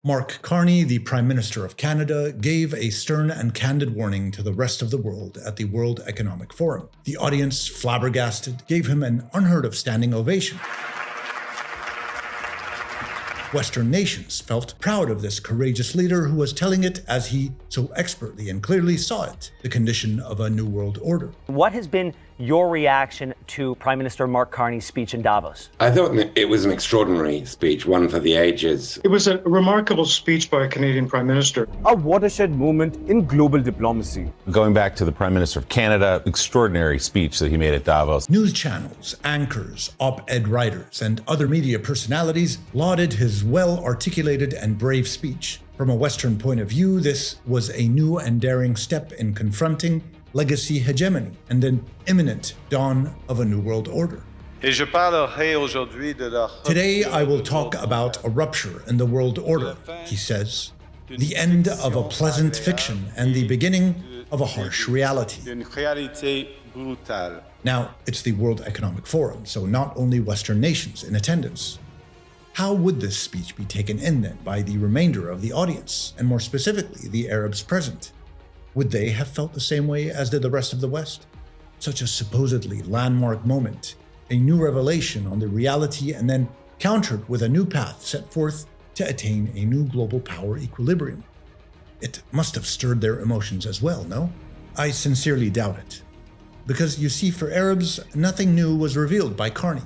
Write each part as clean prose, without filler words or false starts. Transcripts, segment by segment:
Mark Carney, the Prime Minister of Canada, gave a stern and candid warning to the rest of the world at the World Economic Forum. The audience, flabbergasted, gave him an unheard of standing ovation. Western nations felt proud of this courageous leader who was telling it as he so expertly and clearly saw it, the condition of a new world order. What has been your reaction to Prime Minister Mark Carney's speech in Davos? I thought it was an extraordinary speech, one for the ages. It was a remarkable speech by a Canadian Prime Minister. A watershed moment in global diplomacy. Going back to the Prime Minister of Canada, extraordinary speech that he made at Davos. News channels, anchors, op-ed writers, and other media personalities lauded his well-articulated and brave speech. From a Western point of view, this was a new and daring step in confronting legacy hegemony and an imminent dawn of a new world order. Today I will talk about a rupture in the world order, he says, the end of a pleasant fiction and the beginning of a harsh reality. Now, it's the World Economic Forum, so not only Western nations in attendance. How would this speech be taken in then by the remainder of the audience, and more specifically, the Arabs present? Would they have felt the same way as did the rest of the West? Such a supposedly landmark moment, a new revelation on the reality and then countered with a new path set forth to attain a new global power equilibrium. It must have stirred their emotions as well, no? I sincerely doubt it. Because you see, for Arabs, nothing new was revealed by Carney.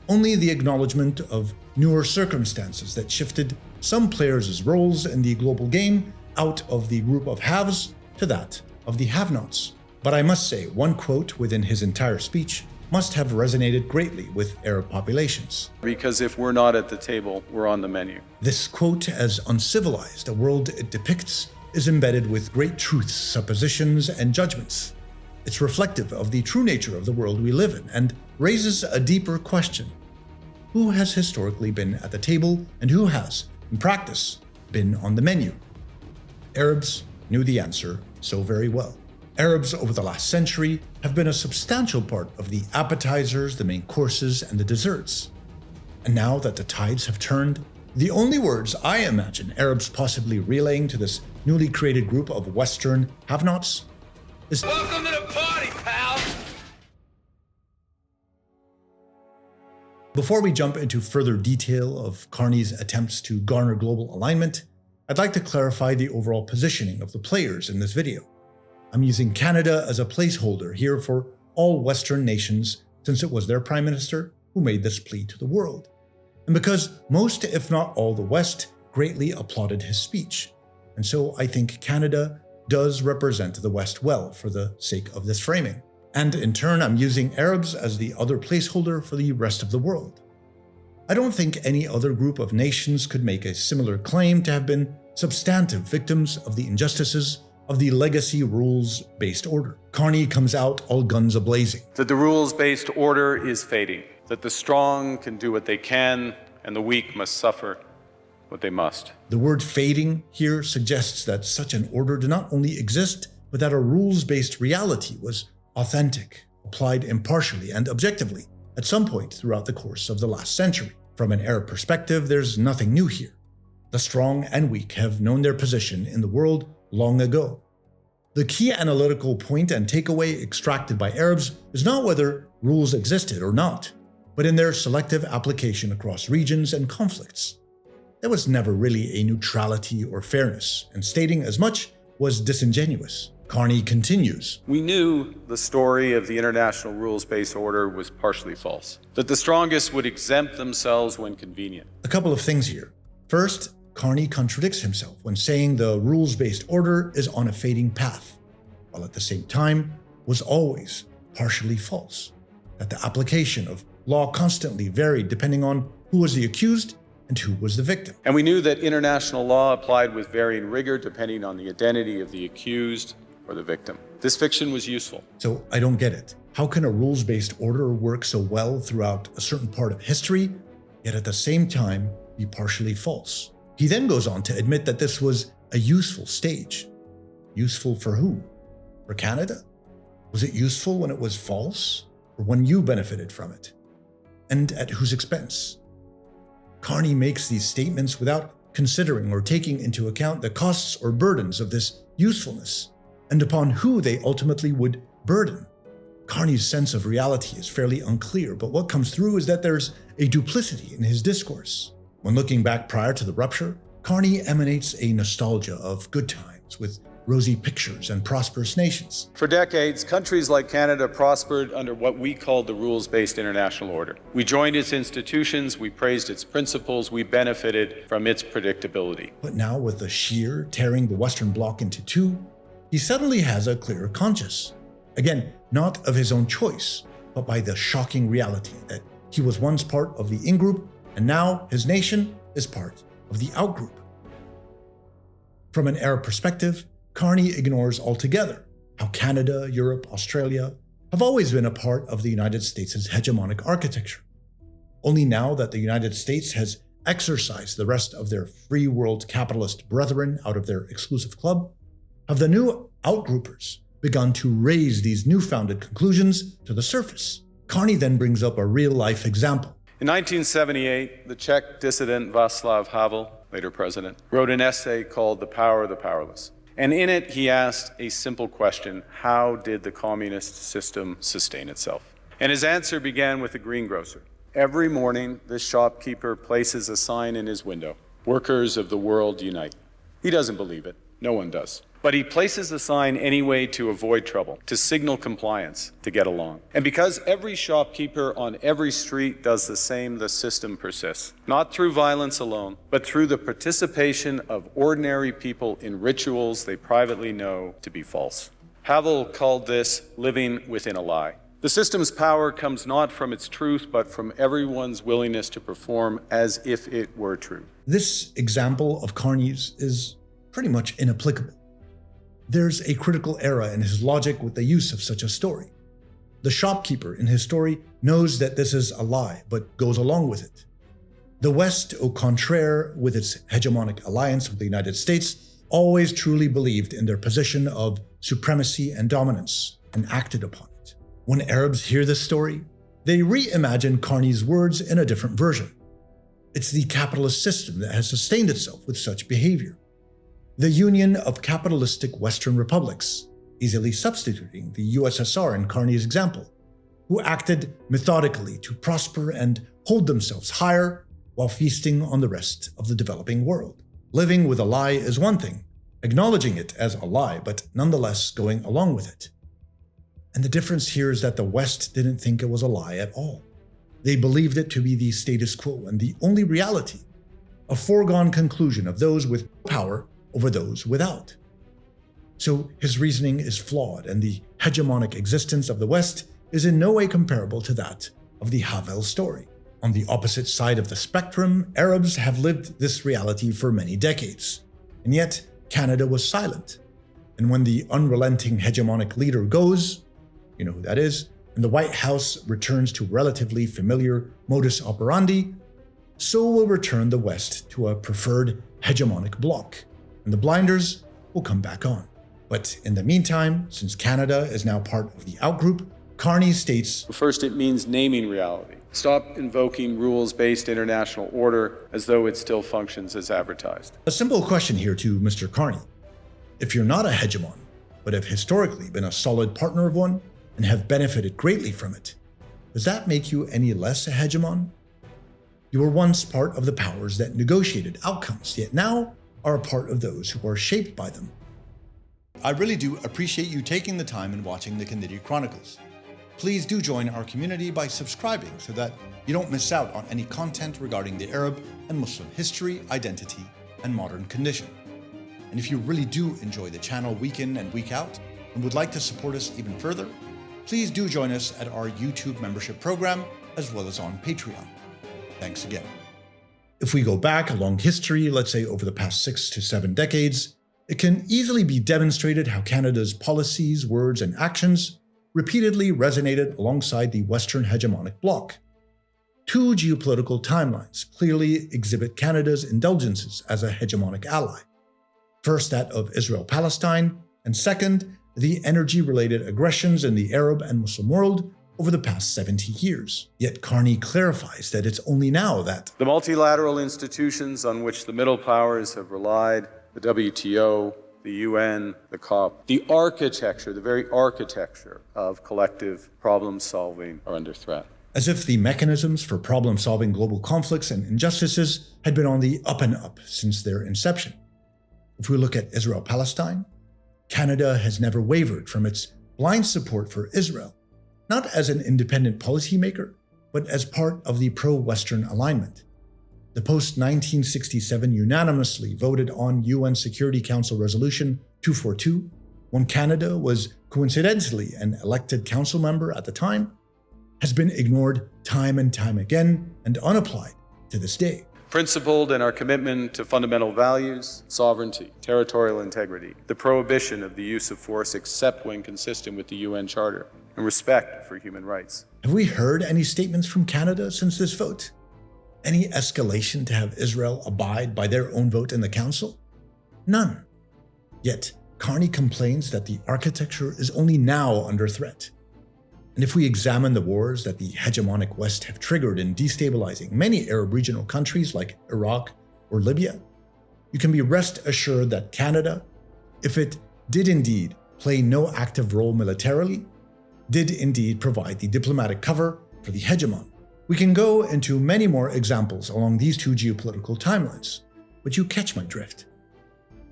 Only the acknowledgement of newer circumstances that shifted some players' roles in the global game out of the group of haves to that of the have-nots. But I must say, one quote within his entire speech must have resonated greatly with Arab populations. Because if we're not at the table, we're on the menu. This quote, as uncivilized a world it depicts, is embedded with great truths, suppositions, and judgments. It's reflective of the true nature of the world we live in and raises a deeper question. Who has historically been at the table and who has, in practice, been on the menu? Arabs knew the answer so very well. Arabs over the last century have been a substantial part of the appetizers, the main courses, and the desserts. And now that the tides have turned, the only words I imagine Arabs possibly relaying to this newly created group of Western have-nots is, "Welcome to the party, pal!" Before we jump into further detail of Carney's attempts to garner global alignment, I'd like to clarify the overall positioning of the players in this video. I'm using Canada as a placeholder here for all Western nations since it was their Prime Minister who made this plea to the world. And because most, if not all, the West greatly applauded his speech. And so I think Canada does represent the West well for the sake of this framing. And in turn, I'm using Arabs as the other placeholder for the rest of the world. I don't think any other group of nations could make a similar claim to have been substantive victims of the injustices of the legacy rules-based order. Carney comes out all guns a-blazing. That the rules-based order is fading. That the strong can do what they can and the weak must suffer what they must. The word fading here suggests that such an order did not only exist, but that a rules-based reality was authentic, applied impartially and objectively at some point throughout the course of the last century. From an Arab perspective, there's nothing new here. The strong and weak have known their position in the world long ago. The key analytical point and takeaway extracted by Arabs is not whether rules existed or not, but in their selective application across regions and conflicts. There was never really a neutrality or fairness, and stating as much was disingenuous. Carney continues. We knew the story of the international rules-based order was partially false. That the strongest would exempt themselves when convenient. A couple of things here. First, Carney contradicts himself when saying the rules-based order is on a fading path, while at the same time was always partially false. That the application of law constantly varied depending on who was the accused and who was the victim. And we knew that international law applied with varying rigor depending on the identity of the accused or the victim. This fiction was useful. So I don't get it. How can a rules-based order work so well throughout a certain part of history, yet at the same time be partially false? He then goes on to admit that this was a useful stage. Useful for who? For Canada? Was it useful when it was false, or when you benefited from it? And at whose expense? Carney makes these statements without considering or taking into account the costs or burdens of this usefulness, and upon who they ultimately would burden. Carney's sense of reality is fairly unclear, but what comes through is that there's a duplicity in his discourse. When looking back prior to the rupture, Carney emanates a nostalgia of good times with rosy pictures and prosperous nations. For decades, countries like Canada prospered under what we called the rules-based international order. We joined its institutions, we praised its principles, we benefited from its predictability. But now, with the shear tearing the Western Bloc into two, he suddenly has a clearer conscience. Again, not of his own choice, but by the shocking reality that he was once part of the in-group and now his nation is part of the out-group. From an Arab perspective, Carney ignores altogether how Canada, Europe, Australia have always been a part of the United States' hegemonic architecture. Only now that the United States has exorcised the rest of their free world capitalist brethren out of their exclusive club, have the new outgroupers begun to raise these newfounded conclusions to the surface. Carney then brings up a real-life example. In 1978, the Czech dissident Václav Havel, later president, wrote an essay called The Power of the Powerless. And in it, he asked a simple question: how did the communist system sustain itself? And his answer began with a greengrocer. Every morning, this shopkeeper places a sign in his window: "Workers of the world unite." He doesn't believe it. No one does. But he places the sign anyway to avoid trouble, to signal compliance, to get along. And because every shopkeeper on every street does the same, the system persists. Not through violence alone, but through the participation of ordinary people in rituals they privately know to be false. Havel called this living within a lie. The system's power comes not from its truth, but from everyone's willingness to perform as if it were true. This example of Carney's is pretty much inapplicable. There's a critical error in his logic with the use of such a story. The shopkeeper in his story knows that this is a lie, but goes along with it. The West, au contraire, with its hegemonic alliance with the United States, always truly believed in their position of supremacy and dominance and acted upon it. When Arabs hear this story, they reimagine Carney's words in a different version. It's the capitalist system that has sustained itself with such behavior. The union of capitalistic Western republics, easily substituting the USSR in Carney's example, who acted methodically to prosper and hold themselves higher while feasting on the rest of the developing world. Living with a lie is one thing, acknowledging it as a lie, but nonetheless going along with it. And the difference here is that the West didn't think it was a lie at all. They believed it to be the status quo and the only reality, a foregone conclusion of those with power over those without. So his reasoning is flawed, and the hegemonic existence of the West is in no way comparable to that of the Havel story. On the opposite side of the spectrum, Arabs have lived this reality for many decades, and yet Canada was silent. And when the unrelenting hegemonic leader goes, you know who that is, and the White House returns to relatively familiar modus operandi, so will return the West to a preferred hegemonic bloc, and the blinders will come back on. But in the meantime, since Canada is now part of the outgroup, Carney states, First, it means naming reality. Stop invoking rules-based international order as though it still functions as advertised. A simple question here to Mr. Carney. If you're not a hegemon, but have historically been a solid partner of one and have benefited greatly from it, does that make you any less a hegemon? You were once part of the powers that negotiated outcomes, yet now are a part of those who are shaped by them. I really do appreciate you taking the time and watching the Kennedy Chronicles. Please do join our community by subscribing so that you don't miss out on any content regarding the Arab and Muslim history, identity, and modern condition. And if you really do enjoy the channel week in and week out and would like to support us even further, please do join us at our YouTube membership program as well as on Patreon. Thanks again. If we go back along history, let's say over the past 6 to 7 decades, it can easily be demonstrated how Canada's policies, words, and actions repeatedly resonated alongside the Western hegemonic bloc. Two geopolitical timelines clearly exhibit Canada's indulgences as a hegemonic ally. First, that of Israel-Palestine, and second, the energy-related aggressions in the Arab and Muslim world over the past 70 years. Yet Carney clarifies that it's only now that The multilateral institutions on which the middle powers have relied, the WTO, the UN, the COP, the very architecture of collective problem solving are under threat. as if the mechanisms for problem-solving global conflicts and injustices had been on the up and up since their inception. If we look at Israel-Palestine, Canada has never wavered from its blind support for Israel, not as an independent policymaker, but as part of the pro-Western alignment. The post-1967 unanimously voted on UN Security Council Resolution 242, when Canada was coincidentally an elected council member at the time, has been ignored time and time again and unapplied to this day. Principled in our commitment to fundamental values, sovereignty, territorial integrity, the prohibition of the use of force except when consistent with the UN Charter, and respect for human rights. Have we heard any statements from Canada since this vote? Any escalation to have Israel abide by their own vote in the Council? None. Yet, Carney complains that the architecture is only now under threat. And if we examine the wars that the hegemonic West have triggered in destabilizing many Arab regional countries like Iraq or Libya, you can be rest assured that Canada, if it did indeed play no active role militarily, did indeed provide the diplomatic cover for the hegemon. We can go into many more examples along these two geopolitical timelines, but you catch my drift.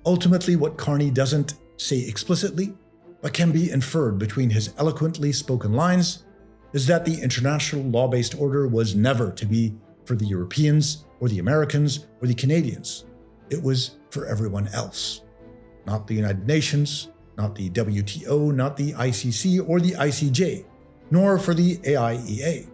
Ultimately, what Carney doesn't say explicitly, but can be inferred between his eloquently spoken lines, is that the international law-based order was never to be for the Europeans or the Americans or the Canadians. It was for everyone else. Not the United Nations, not the WTO, not the ICC or the ICJ, nor for the AIEA.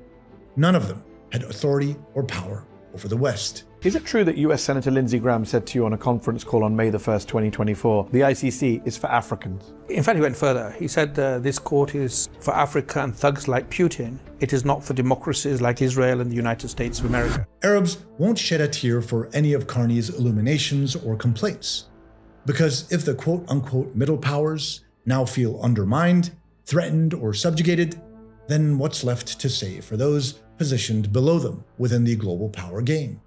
None of them had authority or power over the West. Is it true that US Senator Lindsey Graham said to you on a conference call on May the 1st, 2024, the ICC is for Africans? In fact, he went further. He said this court is for Africa and thugs like Putin. It is not for democracies like Israel and the United States of America. Arabs won't shed a tear for any of Carney's illuminations or complaints. Because if the quote-unquote middle powers now feel undermined, threatened, or subjugated, then what's left to say for those positioned below them within the global power game?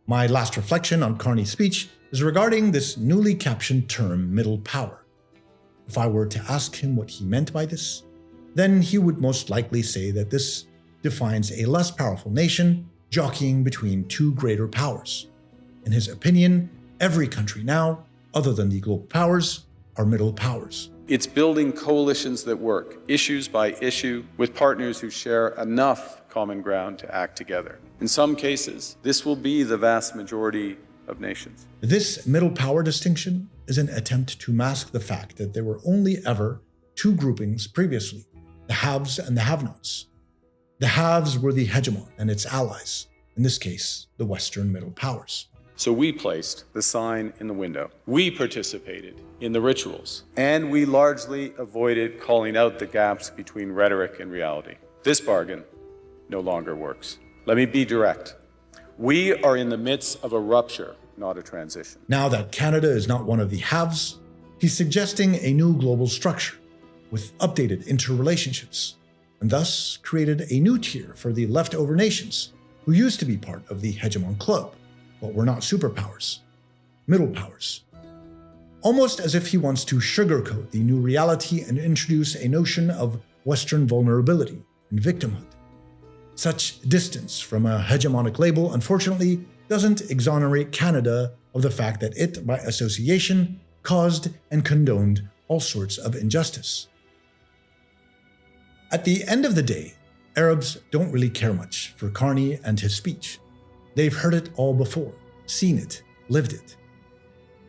My last reflection on Carney's speech is regarding this newly captioned term, middle power. If I were to ask him what he meant by this, then he would most likely say that this defines a less powerful nation jockeying between two greater powers. In his opinion, every country now, other than the global powers, are middle powers. It's building coalitions that work, issues by issue, with partners who share enough common ground to act together. In some cases, this will be the vast majority of nations. This middle power distinction is an attempt to mask the fact that there were only ever two groupings previously, the haves and the have-nots. The haves were the hegemon and its allies, in this case, the Western middle powers. So we placed the sign in the window. We participated in the rituals, and we largely avoided calling out the gaps between rhetoric and reality. This bargain no longer works. Let me be direct. We are in the midst of a rupture, not a transition. Now that Canada is not one of the haves, he's suggesting a new global structure with updated interrelationships, and thus created a new tier for the leftover nations who used to be part of the hegemon club, but were not superpowers, middle powers. Almost as if he wants to sugarcoat the new reality and introduce a notion of Western vulnerability and victimhood. Such distance from a hegemonic label, unfortunately, doesn't exonerate Canada of the fact that it, by association, caused and condoned all sorts of injustice. At the end of the day, Arabs don't really care much for Carney and his speech. They've heard it all before, seen it, lived it.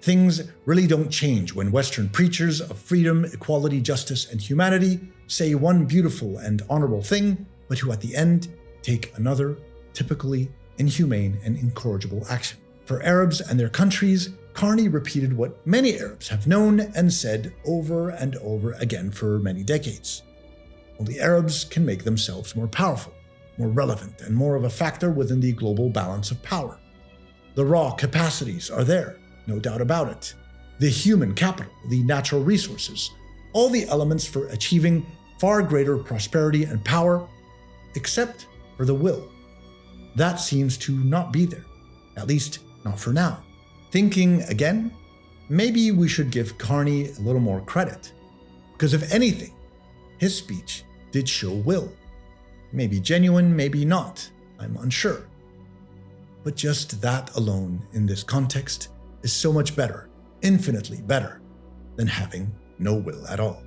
Things really don't change when Western preachers of freedom, equality, justice, and humanity say one beautiful and honorable thing, but who at the end take another, typically inhumane and incorrigible action. For Arabs and their countries, Carney repeated what many Arabs have known and said over and over again for many decades. Only Arabs can make themselves more powerful, more relevant, and more of a factor within the global balance of power. The raw capacities are there, no doubt about it. The human capital, the natural resources, all the elements for achieving far greater prosperity and power, except for the will. That seems to not be there, at least not for now. Thinking again, maybe we should give Carney a little more credit, because if anything, his speech did show will. Maybe genuine, maybe not, I'm unsure. But just that alone in this context is so much better, infinitely better, than having no will at all.